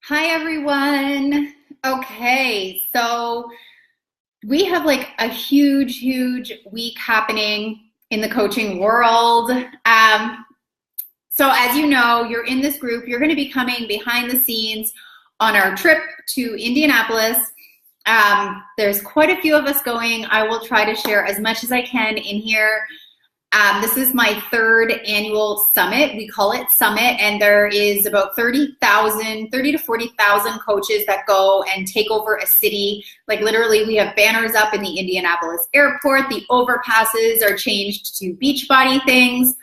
Hi, everyone. Okay, so we have like a huge week happening in the coaching world. So, as you know, you're in this group, you're going to be coming behind the scenes on our trip to Indianapolis. There's quite a few of us going. I will try to share as much as I can in here. This is my third annual summit. We call it Summit, and there is about 30 to 40,000 coaches that go and take over a city. Like literally, we have banners up in the Indianapolis airport. The overpasses are changed to Beachbody things.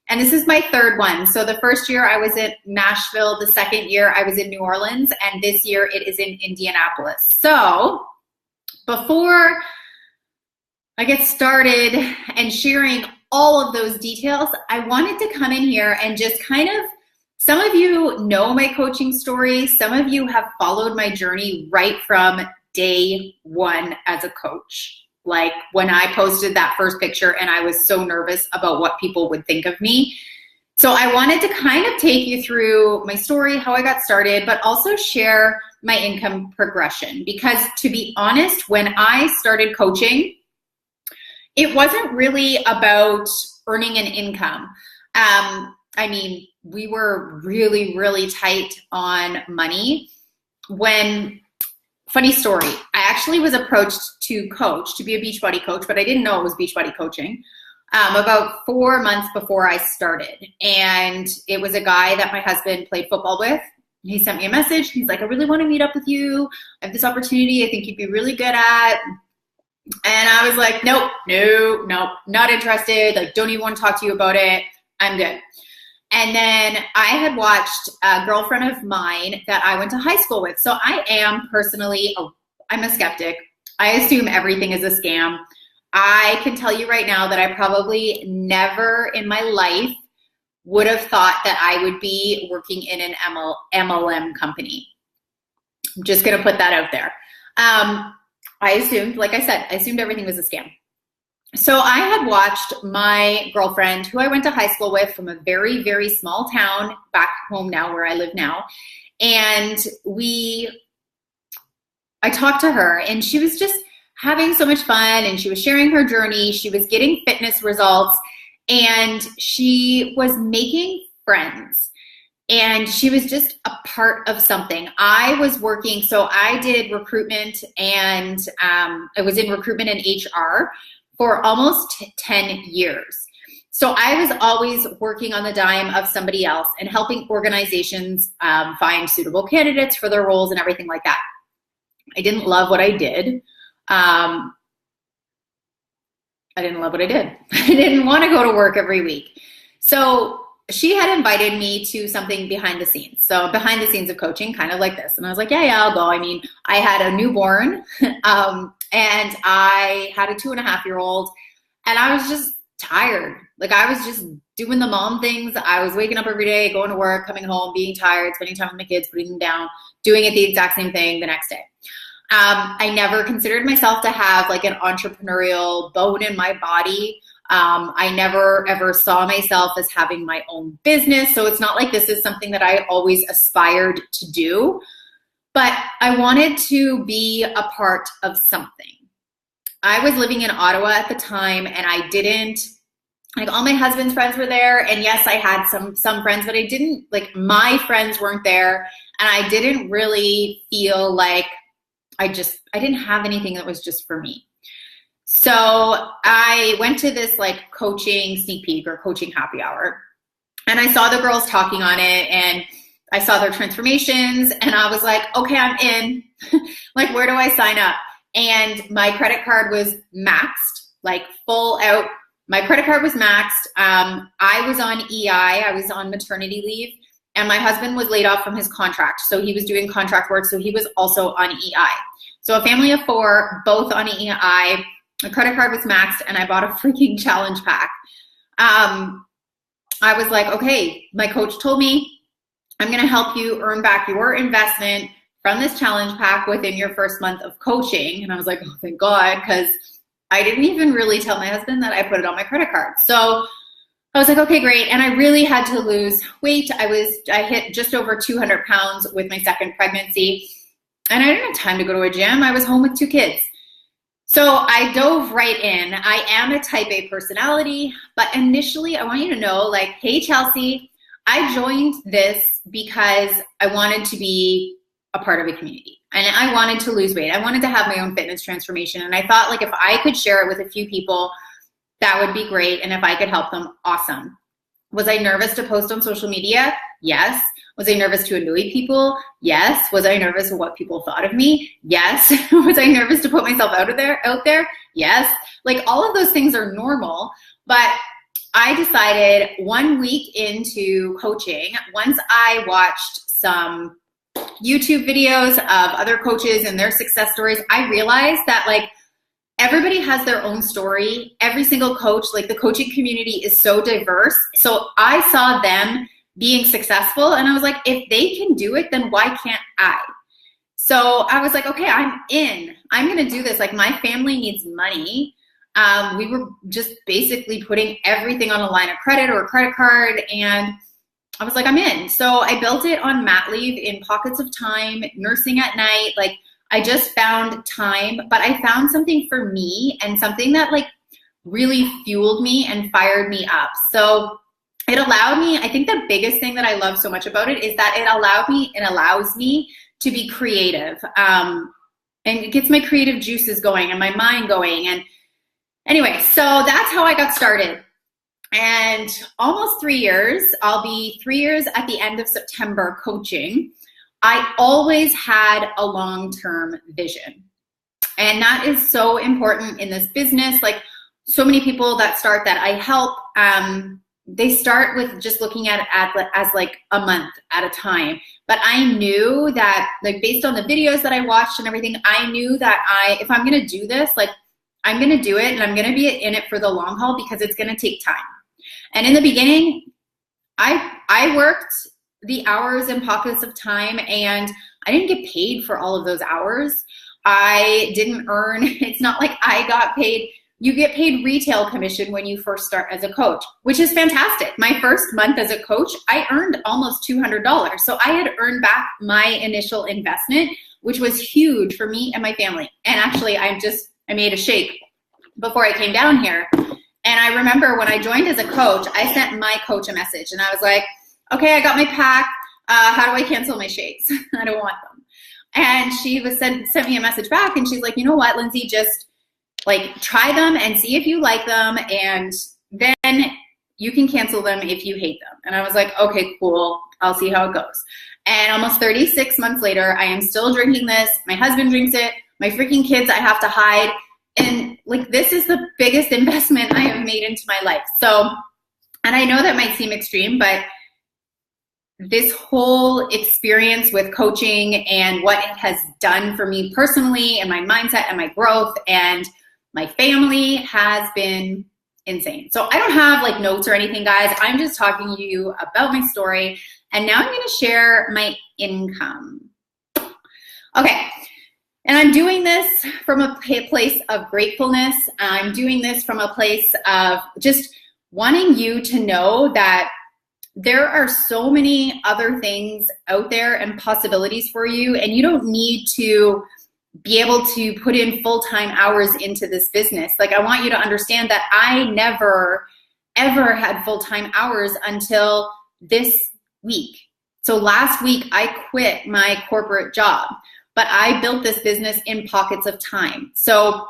And this is my third one. So the first year I was in Nashville, the second year I was in New Orleans, and this year it is in Indianapolis. So before I get started and sharing all of those details, I wanted to come in here and just some of you know my coaching story. Some of you have followed my journey right from day one as a coach. Like when I posted that first picture and I was so nervous about what people would think of me. So I wanted to kind of take you through my story, how I got started, but also share my income progression. Because to be honest, when I started coaching, it wasn't really about earning an income. We were really tight on money. Funny story, I actually was approached to be a Beachbody coach, but I didn't know it was Beachbody coaching about 4 months before I started. And it was a guy that my husband played football with. He sent me a message. He's like, I really want to meet up with you. I have this opportunity I think you'd be really good at. And I was like, nope, not interested. Like, don't even want to talk to you about it. I'm good. And then I had watched a girlfriend of mine that I went to high school with. So I am personally, I'm a skeptic. I assume everything is a scam. I can tell you right now that I probably never in my life would have thought that I would be working in an MLM company. I'm just going to put that out there. I assumed, like I said, everything was a scam. So I had watched my girlfriend, who I went to high school with from a very small town back home now where I live now. And I talked to her and she was just having so much fun and she was sharing her journey. She was getting fitness results and she was making friends. And she was just a part of something. I was working, so I did recruitment and I was in recruitment and HR for almost 10 years. So I was always working on the dime of somebody else and helping organizations find suitable candidates for their roles and everything like that. I didn't love what I did. I didn't want to go to work every week. So she had invited me to something behind the scenes. So behind the scenes of coaching, kind of like this. And I was like, yeah, I'll go. I mean, I had a newborn and I had a 2.5-year-old and I was just tired. Like I was just doing the mom things. I was waking up every day, going to work, coming home, being tired, spending time with my kids, putting them down, doing it the exact same thing the next day. I never considered myself to have like an entrepreneurial bone in my body. I never ever saw myself as having my own business. So it's not like this is something that I always aspired to do, but I wanted to be a part of something. I was living in Ottawa at the time and I didn't, like all my husband's friends were there. And yes, I had some friends, but I didn't, like my friends weren't there. And I didn't really feel like I didn't have anything that was just for me. So I went to this like coaching sneak peek or coaching happy hour and I saw the girls talking on it and I saw their transformations and I was like, okay, I'm in. Like, where do I sign up? And my credit card was maxed, like full out. My credit card was maxed. I was on EI, I was on maternity leave and my husband was laid off from his contract. So he was doing contract work. So he was also on EI. So a family of 4, both on EI. My credit card was maxed and I bought a freaking challenge pack. I was like, okay, my coach told me I'm going to help you earn back your investment from this challenge pack within your first month of coaching. And I was like, oh, thank God, because I didn't even really tell my husband that I put it on my credit card. So I was like, okay, great. And I really had to lose weight. I hit just over 200 pounds with my second pregnancy. And I didn't have time to go to a gym. I was home with 2 kids. So I dove right in. I am a type A personality, but initially I want you to know, like, hey, Chelsea, I joined this because I wanted to be a part of a community and I wanted to lose weight. I wanted to have my own fitness transformation. And I thought, like, if I could share it with a few people, that would be great. And if I could help them, awesome. Was I nervous to post on social media? Yes. Was I nervous to annoy people? Yes. Was I nervous of what people thought of me? Yes. Was I nervous to put myself out there? Yes. Like, all of those things are normal, but I decided 1 week into coaching, once I watched some YouTube videos of other coaches and their success stories, I realized that, like, everybody has their own story. Every single coach, like, the coaching community is so diverse. So I saw them being successful and I was like, if they can do it, then why can't I? So I was like, okay, I'm in. I'm going to do this. Like, my family needs money. We were just basically putting everything on a line of credit or a credit card, and I was like, I'm in. So I built it on mat leave, in pockets of time, nursing at night. Like, I just found time, but I found something for me and something that, like, really fueled me and fired me up. So it allowed me, I think the biggest thing that I love so much about it is that it allows me to be creative. And it gets my creative juices going and my mind going. And anyway, so that's how I got started. And almost 3 years, I'll be 3 years at the end of September coaching. I always had a long-term vision. And that is so important in this business. Like, so many people that start that I help, they start with just looking at it as like a month at a time. But I knew that, like, based on the videos that I watched and everything, I knew that if I'm going to do this, like, I'm going to do it and I'm going to be in it for the long haul, because it's going to take time. And in the beginning, I worked the hours and pockets of time, and I didn't get paid for all of those hours. I didn't earn, it's not like I got paid. You get paid retail commission when you first start as a coach, which is fantastic. My first month as a coach, I earned almost $200. So I had earned back my initial investment, which was huge for me and my family. And actually, I made a shake before I came down here. And I remember when I joined as a coach, I sent my coach a message and I was like, okay, I got my pack. How do I cancel my shakes? I don't want them. And she sent me a message back, and she's like, you know what, Lindsay, just, like, try them and see if you like them, and then you can cancel them if you hate them. And I was like, okay, cool. I'll see how it goes. And almost 36 months later, I am still drinking this. My husband drinks it. My freaking kids I have to hide. And, like, this is the biggest investment I have made into my life. So, and I know that might seem extreme, but this whole experience with coaching and what it has done for me personally and my mindset and my growth and my family has been insane. So I don't have, like, notes or anything, guys. I'm just talking to you about my story. And now I'm going to share my income. Okay. And I'm doing this from a place of gratefulness. I'm doing this from a place of just wanting you to know that there are so many other things out there and possibilities for you, and you don't need to be able to put in full-time hours into this business. Like, I want you to understand that I never, ever had full-time hours until this week. So last week, I quit my corporate job, but I built this business in pockets of time. So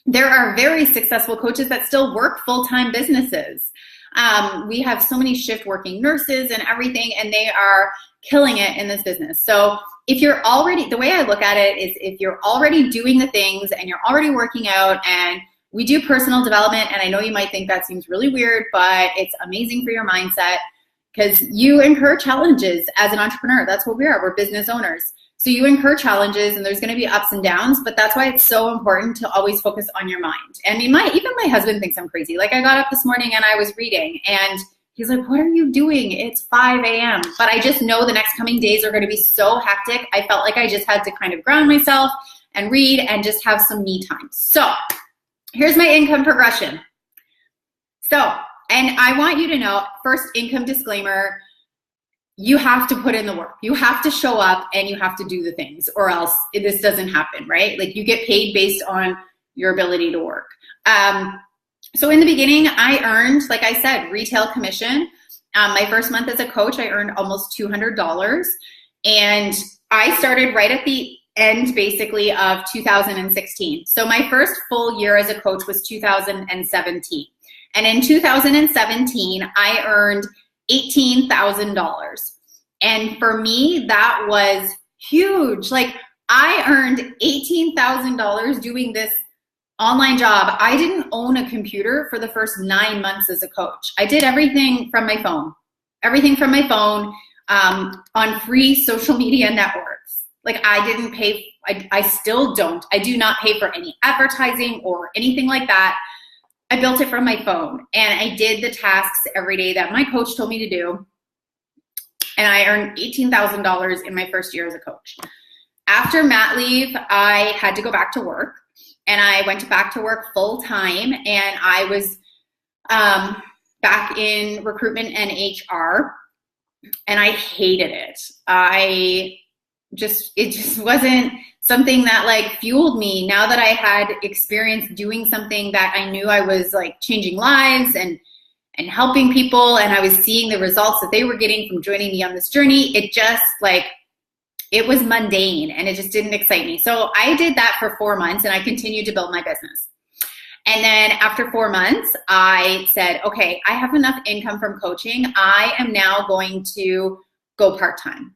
there are very successful coaches that still work full-time businesses. We have so many shift working nurses and everything, and they are killing it in this business. So if you're already, the way I look at it is, if you're already doing the things and you're already working out, and we do personal development, and I know you might think that seems really weird, but it's amazing for your mindset, because you incur challenges as an entrepreneur. That's what we are. We're business owners. So you incur challenges, and there's going to be ups and downs, but that's why it's so important to always focus on your mind. And even my husband thinks I'm crazy. Like, I got up this morning and I was reading, and he's like, what are you doing? It's 5 a.m. But I just know the next coming days are going to be so hectic. I felt like I just had to kind of ground myself and read and just have some me time. So here's my income progression. So And I want you to know, first, income disclaimer, you have to put in the work. You have to show up and you have to do the things, or else this doesn't happen, right? Like, you get paid based on your ability to work. So in the beginning, I earned, like I said, retail commission. My first month as a coach, I earned almost $200. And I started right at the end, basically, of 2016. So my first full year as a coach was 2017. And in 2017, I earned $18,000. And for me, that was huge. Like, I earned $18,000 doing this online job. I didn't own a computer for the first 9 months as a coach. I did everything from my phone, on free social media networks. Like, I didn't pay, I still don't. I do not pay for any advertising or anything like that. I built it from my phone, and I did the tasks every day that my coach told me to do. And I earned $18,000 in my first year as a coach. After mat leave, I had to go back to work, and I went back to work full time, and I was back in recruitment and HR, and I hated it. It just wasn't something that like fueled me. Now that I had experience doing something that I knew I was like changing lives and helping people, and I was seeing the results that they were getting from joining me on this journey, it just like, it was mundane and it just didn't excite me. So I did that for 4 months, and I continued to build my business. And then after 4 months, I said, okay, I have enough income from coaching. I am now going to go part-time.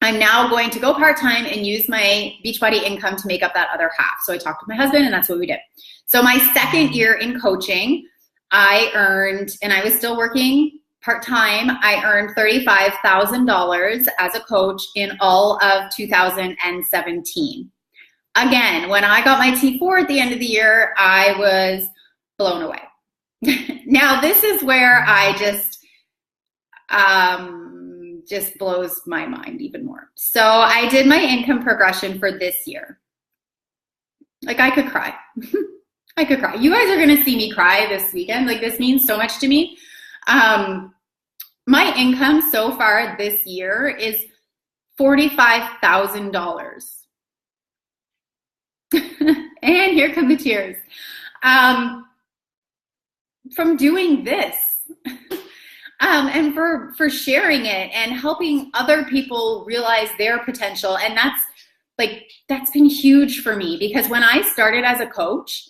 I'm now going to go part-time and use my Beachbody income to make up that other half. So I talked with my husband, and that's what we did. So my second year in coaching, I earned, and I was still working part-time, I earned $35,000 as a coach in all of 2017. Again, when I got my T4 at the end of the year, I was blown away. Now, this is where I just blows my mind even more. So I did my income progression for this year. Like, I could cry. I could cry. You guys are going to see me cry this weekend. Like, this means so much to me. My income so far this year is $45,000. And here come the tears. From doing this. And for sharing it and helping other people realize their potential. And that's been huge for me, because when I started as a coach,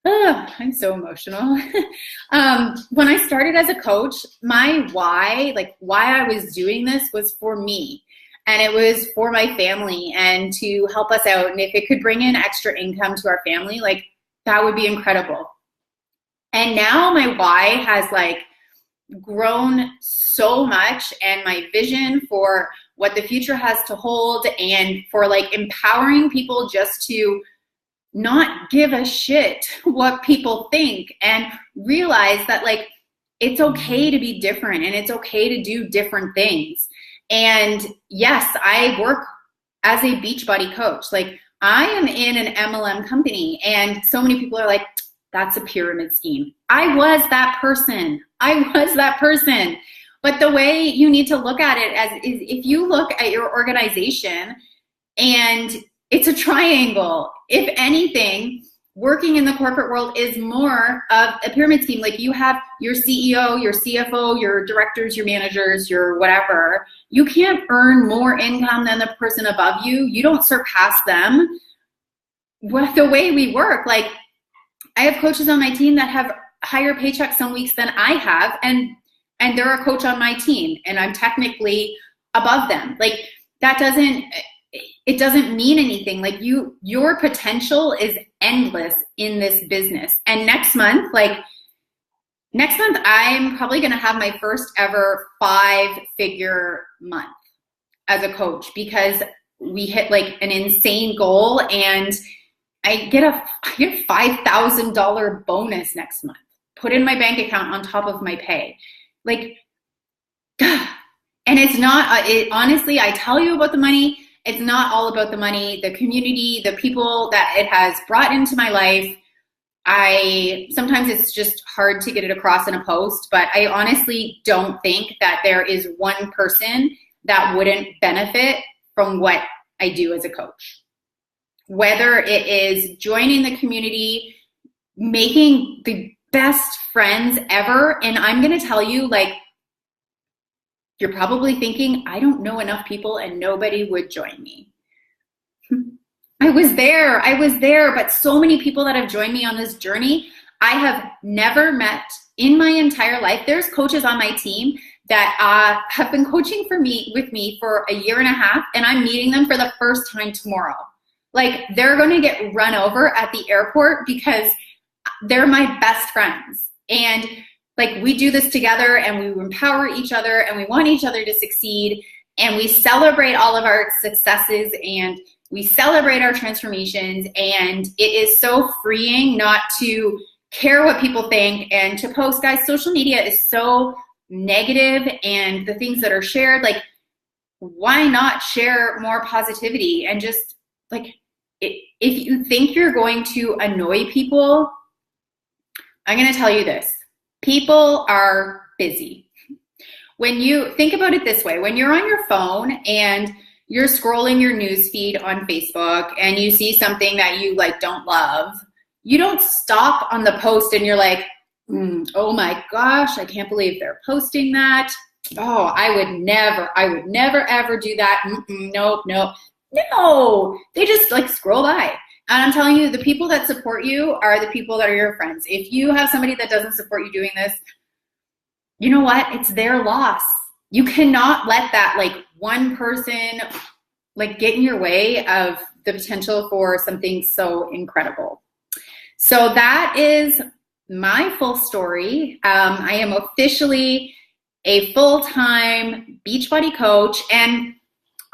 I'm so emotional. When I started as a coach, my why I was doing this was for me, and it was for my family and to help us out. And if it could bring in extra income to our family, like, that would be incredible. And now my why has grown so much, and my vision for what the future has to hold, and for empowering people just to not give a shit what people think, and realize that it's okay to be different, and it's okay to do different things. And yes, I work as a Beachbody coach. I am in an MLM company, and so many people are like, that's a pyramid scheme. I was that person. But the way you need to look at it is if you look at your organization and it's a triangle. If anything, working in the corporate world is more of a pyramid scheme. You have your CEO, your CFO, your directors, your managers, your whatever. You can't earn more income than the person above you. You don't surpass them. The way we work, I have coaches on my team that have higher paychecks some weeks than I have, and they're a coach on my team, and I'm technically above them. It doesn't mean anything. Your potential is endless in this business. And next month, I'm probably going to have my first ever 5-figure month as a coach, because we hit an insane goal, and I get a $5,000 bonus next month, put in my bank account on top of my pay. And it's not, honestly, I tell you about the money. It's not all about the money. The community, the people that it has brought into my life, Sometimes it's just hard to get it across in a post, but I honestly don't think that there is one person that wouldn't benefit from what I do as a coach. Whether it is joining the community, making the best friends ever, and I'm going to tell you, like, you're probably thinking, I don't know enough people and nobody would join me. I was there, but so many people that have joined me on this journey, I have never met in my entire life. There's coaches on my team that have been coaching with me for a year and a half, and I'm meeting them for the first time tomorrow. Like, they're going to get run over at the airport because they're my best friends. And like, we do this together and we empower each other and we want each other to succeed, and we celebrate all of our successes and we celebrate our transformations. And it is so freeing not to care what people think and to post. Guys, social media is so negative, and the things that are shared, like, why not share more positivity? And just like, if you think you're going to annoy people, I'm going to tell you this. People are busy. When you think about it this way, when you're on your phone and you're scrolling your news feed on Facebook and you see something that you like don't love, you don't stop on the post and you're like, oh my gosh, I can't believe they're posting that. Oh, I would never ever do that. Nope. No, they just like scroll by. And I'm telling you, the people that support you are the people that are your friends. If you have somebody that doesn't support you doing this, you know what? It's their loss. You cannot let that like one person like get in your way of the potential for something so incredible. So that is my full story. I am officially a full-time Beachbody coach, and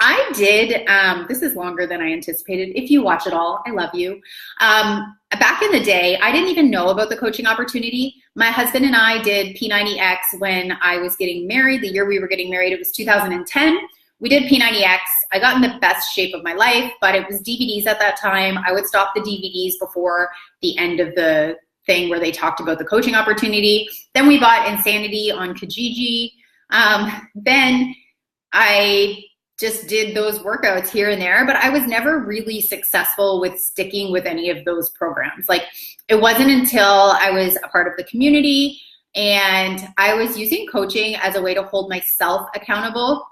I did, this is longer than I anticipated. If you watch it all, I love you. Back in the day, I didn't even know about the coaching opportunity. My husband and I did P90X when I was getting married. The year we were getting married, it was 2010. We did P90X. I got in the best shape of my life, but it was DVDs at that time. I would stop the DVDs before the end of the thing where they talked about the coaching opportunity. Then we bought Insanity on Kijiji. Then I just did those workouts here and there, but I was never really successful with sticking with any of those programs. Like, it wasn't until I was a part of the community and I was using coaching as a way to hold myself accountable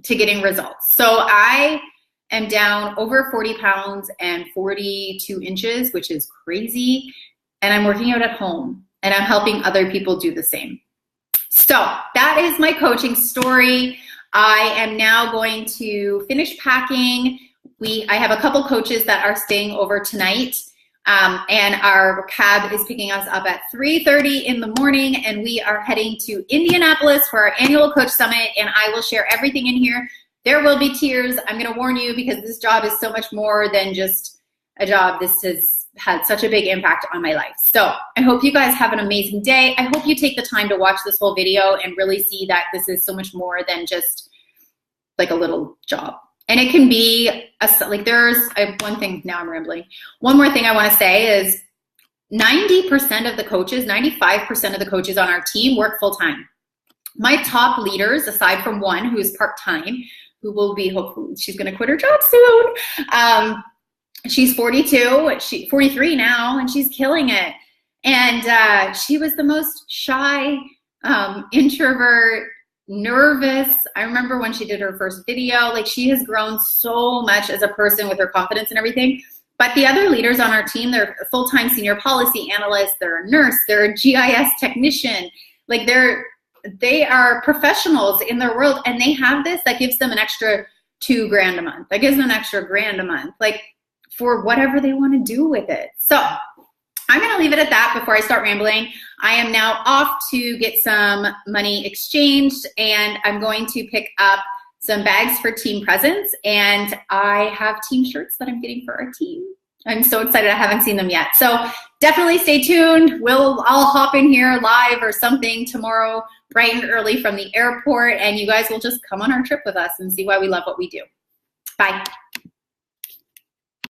to getting results. So I am down over 40 pounds and 42 inches, which is crazy. And I'm working out at home and I'm helping other people do the same. So that is my coaching story. I am now going to finish packing. I have a couple coaches that are staying over tonight, and our cab is picking us up at 3:30 in the morning, and we are heading to Indianapolis for our annual coach summit, and I will share everything in here. There will be tears. I'm going to warn you, because this job is so much more than just a job. This has had such a big impact on my life. So I hope you guys have an amazing day. I hope you take the time to watch this whole video and really see that this is so much more than just like a little job. And it can be one thing, now I'm rambling. One more thing I want to say is 90% of the coaches, 95% of the coaches on our team work full-time. My top leaders, aside from one who is part-time, who will be, hopefully she's going to quit her job soon. She's 42, she's 43 now, and she's killing it. And she was the most shy, introvert, nervous. I remember when she did her first video, like, she has grown so much as a person with her confidence and everything. But the other leaders on our team, they're a full-time senior policy analyst, they're a nurse, they're a GIS technician. Like, they are professionals in their world, and they have this that gives them an extra $2,000 a month. That gives them an extra $1,000 a month. Like, for whatever they want to do with it. So I'm going to leave it at that before I start rambling. I am now off to get some money exchanged, and I'm going to pick up some bags for team presents, and I have team shirts that I'm getting for our team. I'm so excited. I haven't seen them yet. So definitely stay tuned. I'll hop in here live or something tomorrow bright and early from the airport, and you guys will just come on our trip with us and see why we love what we do. Bye.